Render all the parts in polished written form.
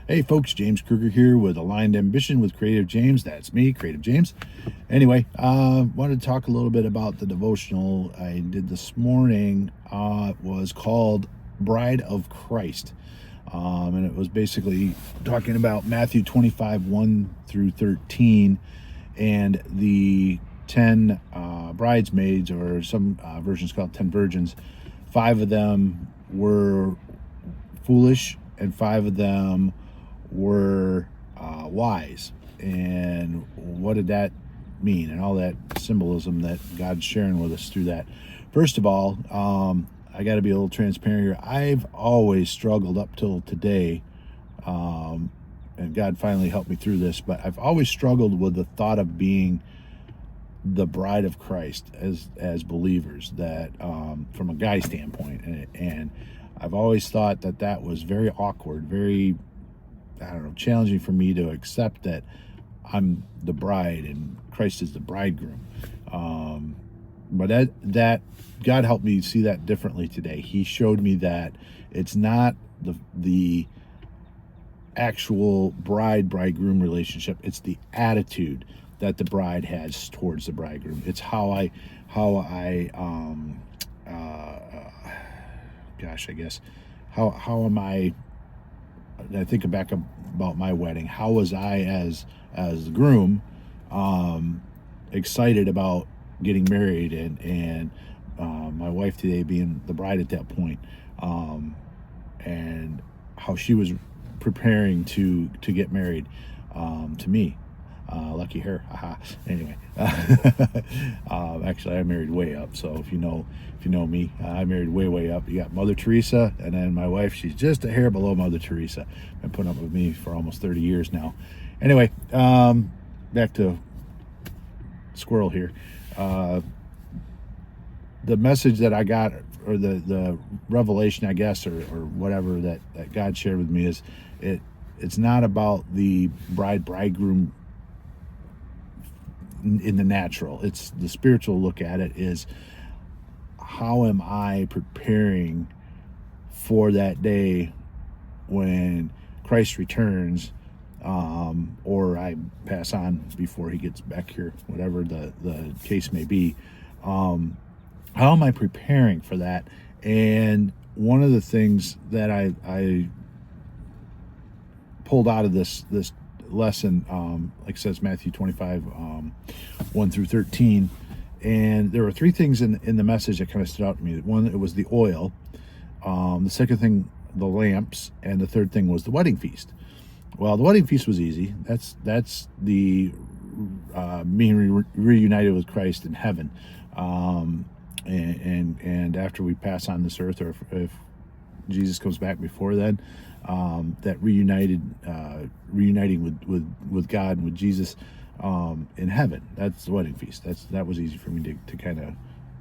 Hey folks, James Kruger here with Aligned Ambition with Creative James. That's me, Creative James. Anyway, wanted to talk a little bit about the devotional I did this morning. It was called Bride of Christ. And it was basically talking about Matthew 25, 1 through 13, and the 10 bridesmaids, or some versions called 10 virgins. 5 of them were foolish, and 5 of them were wise. And what did that mean, and all that symbolism that God's sharing with us through that? First of all, I got to be a little transparent here. I've always struggled up till today, and God finally helped me through this, but I've always struggled with the thought of being the bride of Christ as believers, that from a guy standpoint, and I've always thought that was very awkward, very, I don't know, challenging for me to accept that I'm the bride and Christ is the bridegroom. But that God helped me see that differently today. He showed me that it's not the actual bridegroom relationship. It's the attitude that the bride has towards the bridegroom. It's how I am I think back about my wedding. How was I as the groom, excited about getting married, and my wife today being the bride at that point, and how she was preparing to get married to me. Lucky her. Anyway, actually, I married way up. So if you know me, I married way up. You got Mother Teresa, and then my wife. She's just a hair below Mother Teresa. Been putting up with me for almost 30 years now. Anyway, back to squirrel here. The message that I got, or the revelation, I guess, or whatever that God shared with me, is it's not about the bridegroom in the natural. It's the spiritual look at it, is how am I preparing for that day when Christ returns, or I pass on before he gets back here, whatever the case may be. How am I preparing for that? And one of the things that I pulled out of this lesson, like it says Matthew 25, 1 through 13, and there were 3 things in the message that kind of stood out to me. One, it was the oil. The second thing, the lamps, and the third thing was the wedding feast. Well, the wedding feast was easy. That's the being reunited with Christ in heaven, and after we pass on this earth, or if Jesus comes back before then, that reuniting with God and with Jesus in heaven. That's the wedding feast. That was easy for me to kind of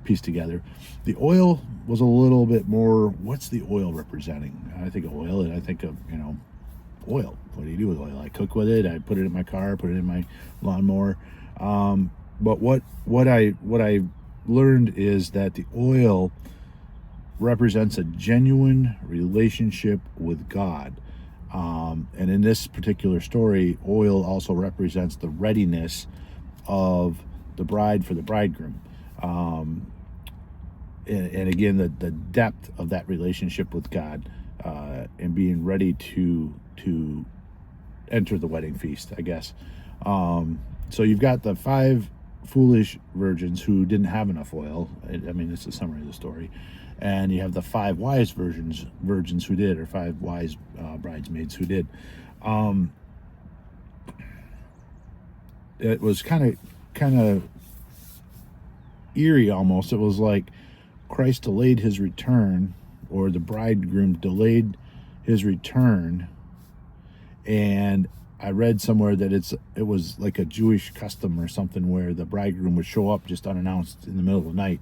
piece together. The oil was a little bit more. What's the oil representing? I think of oil, and I think of oil. What do you do with oil? I cook with it. I put it in my car. Put it in my lawnmower. But what I learned is that the oil represents a genuine relationship with God. And in this particular story, oil also represents the readiness of the bride for the bridegroom. And again, the depth of that relationship with God, and being ready to enter the wedding feast, I guess. So you've got the 5 foolish virgins who didn't have enough oil. I mean, it's a summary of the story. And you have the 5 wise virgins who did, or 5 wise bridesmaids who did. It was kind of eerie almost. It was like Christ delayed his return, or the bridegroom delayed his return. And I read somewhere that it was like a Jewish custom or something, where the bridegroom would show up just unannounced in the middle of the night,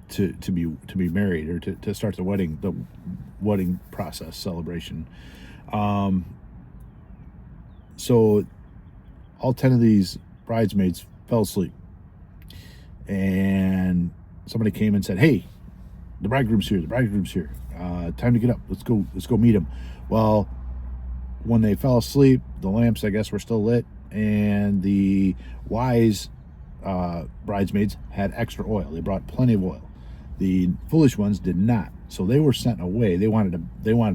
to be married, or to start the wedding process celebration. So all 10 of these bridesmaids fell asleep, and somebody came and said, "Hey, the bridegroom's here. Time to get up. Let's go meet him. Well, when they fell asleep, the lamps, I guess, were still lit, and the wise bridesmaids had extra oil. They brought plenty of oil. The foolish ones did not. So they were sent away. They wanted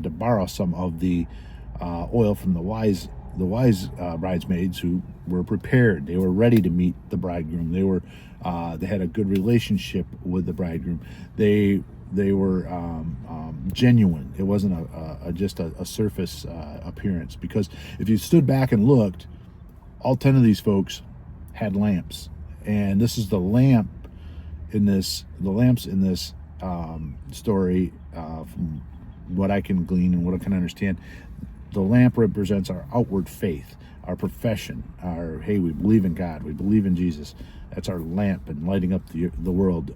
to borrow some of the oil from the wise bridesmaids who were prepared. They were ready to meet the bridegroom. They had a good relationship with the bridegroom. They were genuine. It wasn't just a surface appearance. Because if you stood back and looked, all 10 of these folks had lamps, and this is the lamps in this story, from what I can glean and what I can understand. The lamp represents our outward faith, our profession, our, hey, we believe in God, we believe in Jesus. That's our lamp and lighting up the world.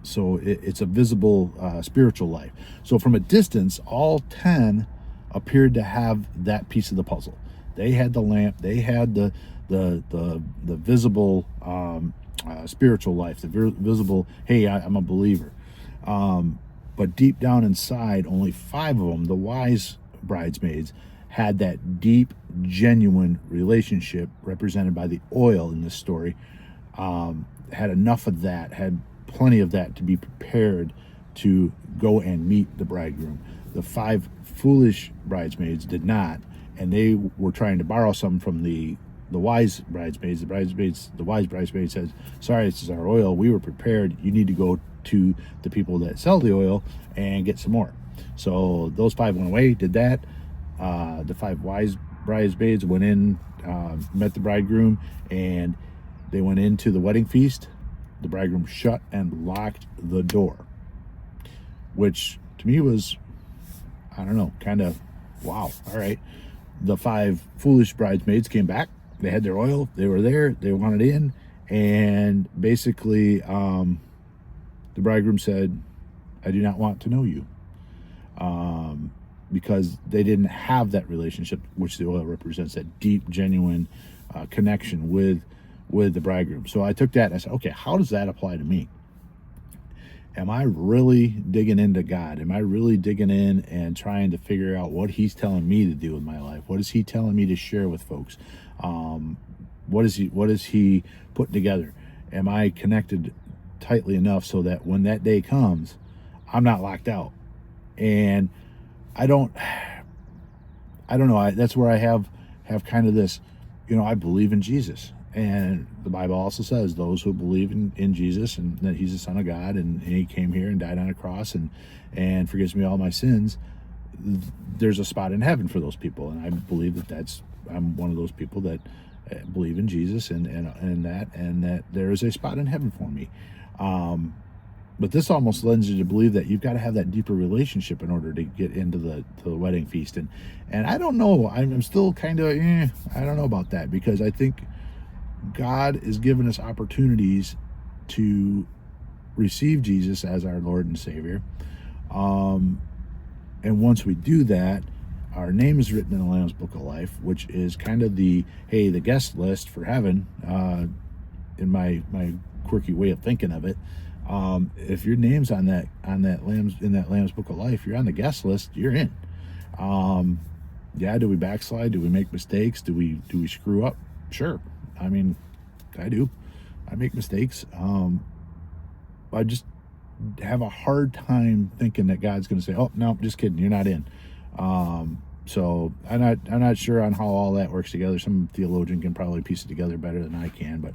So it's a visible spiritual life. So from a distance, all 10 appeared to have that piece of the puzzle. They had the lamp, they had the visible spiritual life, the visible, hey, I'm a believer. But deep down inside, only 5 of them, the wise bridesmaids, had that deep, genuine relationship represented by the oil in this story. Had enough of that, had plenty of that to be prepared to go and meet the bridegroom. The 5 foolish bridesmaids did not, and they were trying to borrow some from the wise bridesmaids. The wise bridesmaids said, sorry, this is our oil. We were prepared. You need to go to the people that sell the oil and get some more. So those 5 went away, did that. The 5 wise bridesmaids went in, met the bridegroom, and they went into the wedding feast. The bridegroom shut and locked the door, which to me was, I don't know, kind of, wow, all right. The 5 foolish bridesmaids came back. They had their oil. They were there. They wanted in. And basically, the bridegroom said, I do not want to know you. Because they didn't have that relationship, which the oil represents, that deep, genuine connection with the bridegroom. So I took that and I said, okay, how does that apply to me? Am I really digging into God? Am I really digging in and trying to figure out what he's telling me to do with my life? What is he telling me to share with folks? What is he putting together? Am I connected tightly enough so that when that day comes, I'm not locked out? And I don't know. That's where I have kind of this, I believe in Jesus. And the Bible also says those who believe in Jesus and that he's the Son of God and he came here and died on a cross and forgives me all my sins, there's a spot in heaven for those people. And I believe I'm one of those people that believe in Jesus and that there is a spot in heaven for me. But this almost lends you to believe that you've got to have that deeper relationship in order to get into the wedding feast. And I don't know. I'm still kind of, I don't know about that, because I think God is giving us opportunities to receive Jesus as our Lord and Savior. And once we do that, our name is written in the Lamb's Book of Life, which is kind of the guest list for heaven, in my quirky way of thinking of it. If your name's in that Lamb's Book of Life, you're on the guest list, you're in. Do we backslide? Do we make mistakes? Do we screw up? Sure. I mean, I do. I make mistakes. I just have a hard time thinking that God's going to say, "Oh, no, just kidding, you're not in." So I'm not sure on how all that works together. Some theologian can probably piece it together better than I can. But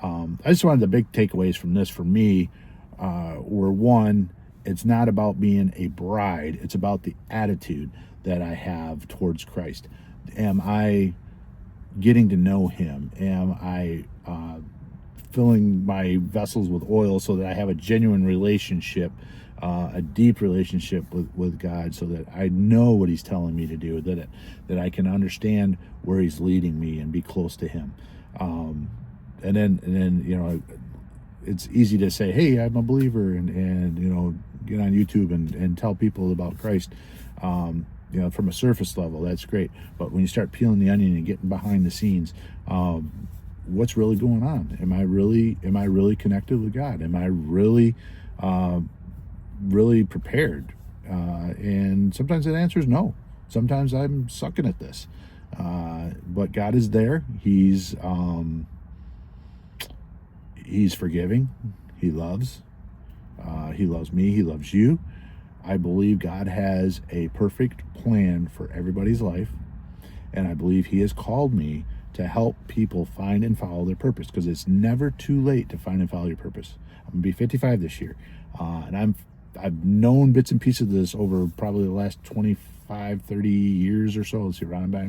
I just wanted the big takeaways from this for me were, one, it's not about being a bride. It's about the attitude that I have towards Christ. Am I getting to know him? Am I filling my vessels with oil so that I have a genuine relationship, a deep relationship with God, so that I know what he's telling me to do, that I can understand where he's leading me and be close to him. And then it's easy to say, hey, I'm a believer, and get on YouTube and tell people about Christ. From a surface level, that's great. But when you start peeling the onion and getting behind the scenes, what's really going on? Am I really connected with God? Am I really really prepared. And sometimes that answer is no. Sometimes I'm sucking at this. But God is there. He's forgiving. He loves. He loves me. He loves you. I believe God has a perfect plan for everybody's life. And I believe He has called me to help people find and follow their purpose, because it's never too late to find and follow your purpose. I'm going to be 55 this year. And I've known bits and pieces of this over probably the last 25, 30 years or so. Let's see, around about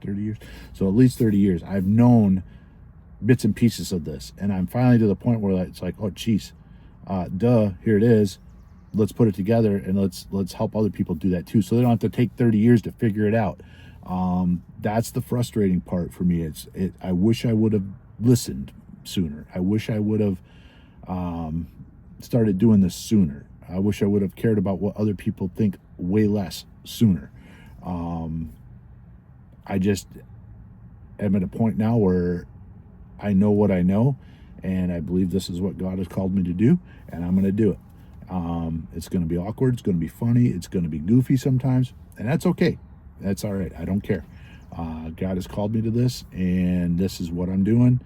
30 years. So at least 30 years. I've known bits and pieces of this. And I'm finally to the point where it's like, oh, geez, here it is. Let's put it together, and let's help other people do that too, so they don't have to take 30 years to figure it out. That's the frustrating part for me. I wish I would have listened sooner. I wish I would have started doing this sooner. I wish I would have cared about what other people think way less sooner. I just am at a point now where I know what I know, and I believe this is what God has called me to do, and I'm going to do it. It's going to be awkward. It's going to be funny. It's going to be goofy sometimes, and that's okay. That's all right. I don't care. God has called me to this, and this is what I'm doing.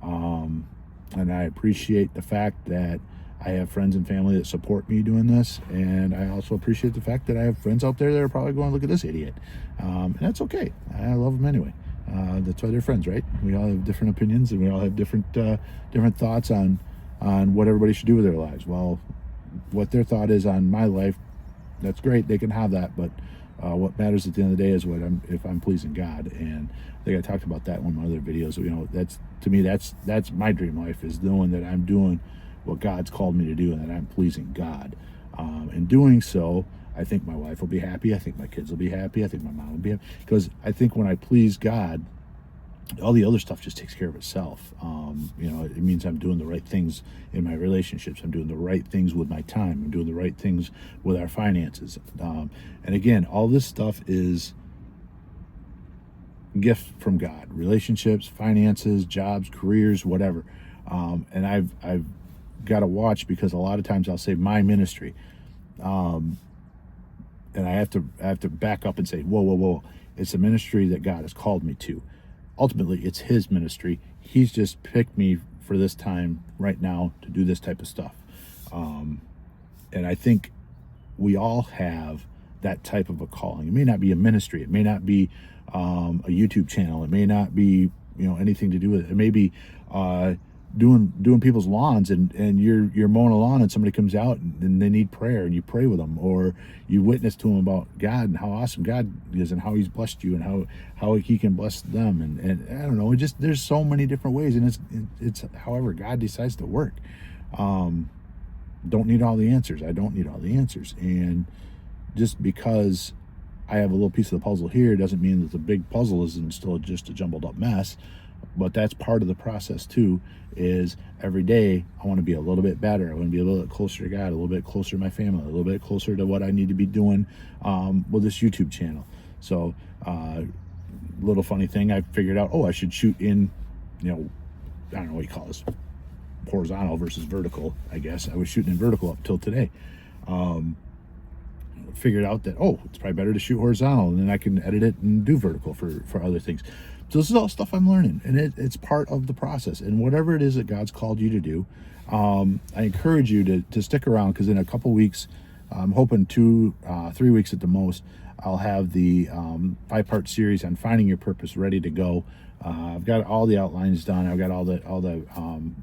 And I appreciate the fact that I have friends and family that support me doing this, and I also appreciate the fact that I have friends out there that are probably going, look at this idiot. And that's okay. I love them anyway. That's why they're friends, right? We all have different opinions, and we all have different thoughts on what everybody should do with their lives. Well, what their thought is on my life, that's great. They can have that, but what matters at the end of the day is if I'm pleasing God. And I think I talked about that in one of my other videos. That's, to me, that's my dream life, is knowing that I'm doing what God's called me to do, and that I'm pleasing God. In doing so, I think my wife will be happy. I think my kids will be happy. I think my mom will be happy, because I think when I please God, all the other stuff just takes care of itself. It means I'm doing the right things in my relationships. I'm doing the right things with my time. I'm doing the right things with our finances. And again, all this stuff is gift from God: relationships, finances, jobs, careers, whatever. And I've got to watch, because a lot of times I'll say my ministry, and I have to back up and say, whoa, it's a ministry that God has called me to. Ultimately, it's His ministry. He's just picked me for this time right now to do this type of stuff. And I think we all have that type of a calling. It may not be a ministry. It may not be a YouTube channel. It may not be anything to do with it. It may be doing people's lawns, and you're mowing a lawn, and somebody comes out and they need prayer, and you pray with them, or you witness to them about God and how awesome God is, and how He's blessed you, and how He can bless them, and I don't know, there's so many different ways, and it's however God decides to work. Don't need all the answers. I don't need all the answers, and just because I have a little piece of the puzzle here doesn't mean that the big puzzle isn't still just a jumbled up mess. But that's part of the process too, is every day I want to be a little bit better. I want to be a little bit closer to God, a little bit closer to my family, a little bit closer to what I need to be doing with this YouTube channel. So little funny thing, I figured out, I should shoot in, I don't know what you call this, horizontal versus vertical, I guess. I was shooting in vertical up till today. Figured out that, it's probably better to shoot horizontal, and then I can edit it and do vertical for other things. So this is all stuff I'm learning, and it's part of the process. And whatever it is that God's called you to do, I encourage you to stick around, because in a couple weeks, I'm hoping 3 weeks at the most, I'll have the 5-part series on finding your purpose ready to go. I've got all the outlines done. I've got all the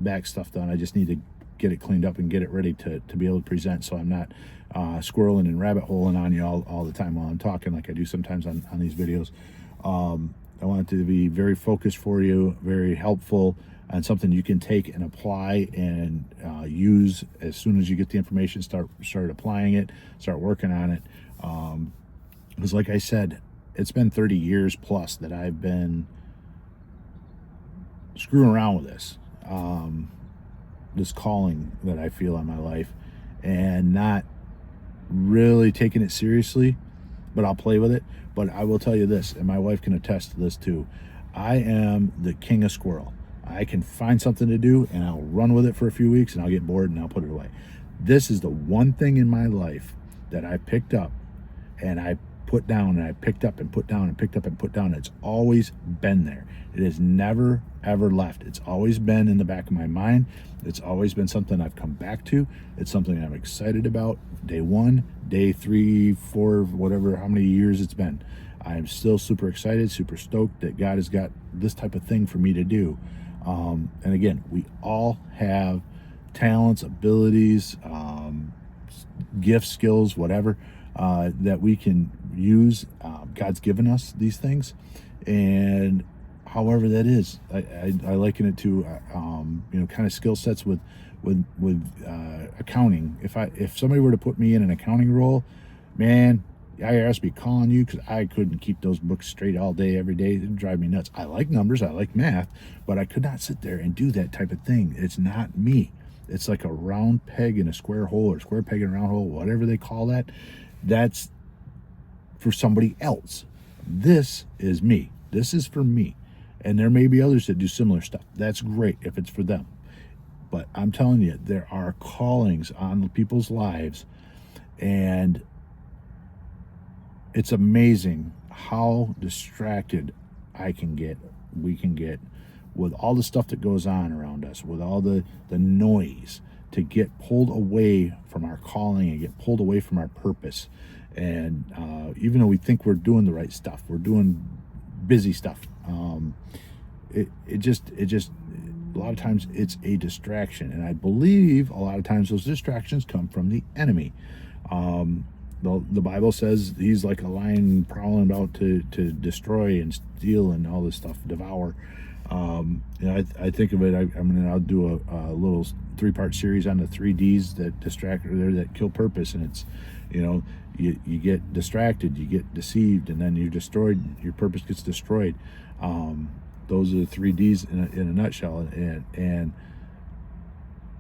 back stuff done. I just need to get it cleaned up and get it ready to be able to present, so I'm not squirreling and rabbit holing on you all the time while I'm talking, like I do sometimes on these videos. I want it to be very focused for you, very helpful, and something you can take and apply and use as soon as you get the information. Start applying it, start working on it. Because like I said, it's been 30 years plus that I've been screwing around with this calling that I feel in my life, and not really taking it seriously, but I'll play with it. But I will tell you this, and my wife can attest to this too, I am the king of squirrel. I can find something to do, and I'll run with it for a few weeks, and I'll get bored, and I'll put it away. This is the one thing in my life that I picked up and I put down, and I picked up and put down and picked up and put down. It's always been there. It has never, ever left. It's always been in the back of my mind. It's always been something I've come back to. It's something I'm excited about. Day 1, day 3, 4, whatever, how many years it's been. I'm still super excited, super stoked that God has got this type of thing for me to do. And again, we all have talents, abilities, gifts, skills, whatever, that we can use. God's given us these things, and however that is, I liken it to kind of skill sets with accounting. If somebody were to put me in an accounting role, man, the IRS be calling you, because I couldn't keep those books straight all day, every day. It'd drive me nuts. I like numbers, I like math, but I could not sit there and do that type of thing. It's not me. It's like a round peg in a square hole, or square peg in a round hole, whatever they call that. That's for somebody else. This is me. This is for me. And there may be others that do similar stuff. That's great if it's for them. But I'm telling you, there are callings on people's lives, and it's amazing how distracted we can get with all the stuff that goes on around us, with all the noise, to get pulled away from our calling and get pulled away from our purpose. And even though we think we're doing the right stuff, we're doing busy stuff. It just a lot of times it's a distraction, and I believe a lot of times those distractions come from the enemy. The Bible says he's like a lion prowling about to destroy and steal and all this stuff, devour. I think of it. I'll do a little 3-part series on the 3 Ds that distract, or that kill purpose, and it's, you get distracted, you get deceived, and then you're destroyed. Your purpose gets destroyed. Those are the 3 Ds in a nutshell, and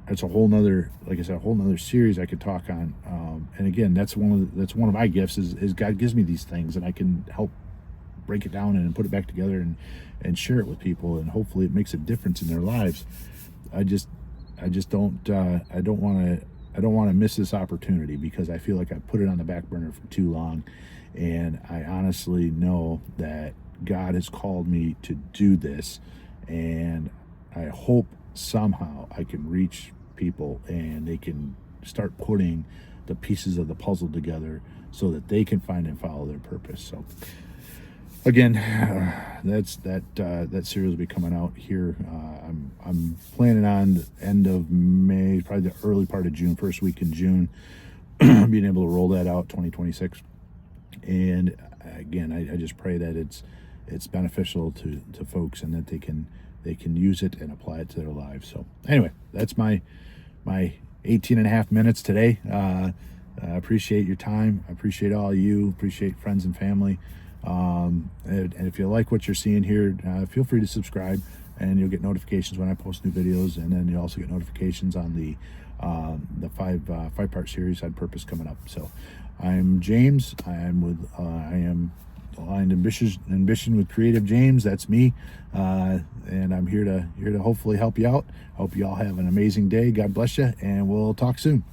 it's a whole nother, like I said, a whole nother series I could talk on. And again, that's one of my gifts is God gives me these things, and I can help break it down and put it back together and share it with people, and hopefully it makes a difference in their lives. I don't want to miss this opportunity, because I feel like I put it on the back burner for too long, and I honestly know that God has called me to do this, and I hope somehow I can reach people and they can start putting the pieces of the puzzle together so that they can find and follow their purpose. So again, that series will be coming out here. I'm planning on the end of May, probably the early part of June, first week in June, being able to roll that out, 2026. And again, I just pray that it's beneficial to folks, and that they can use it and apply it to their lives. So anyway, that's my 18 and a half minutes today. I appreciate your time. I appreciate all of you. Appreciate friends and family. And if you like what you're seeing here, feel free to subscribe, and you'll get notifications when I post new videos. And then you also get notifications on the 5-part series on purpose coming up. So I'm James. I am aligned ambition with Creative James. That's me, and I'm here to hopefully help you out. Hope you all have an amazing day. God bless you, and we'll talk soon.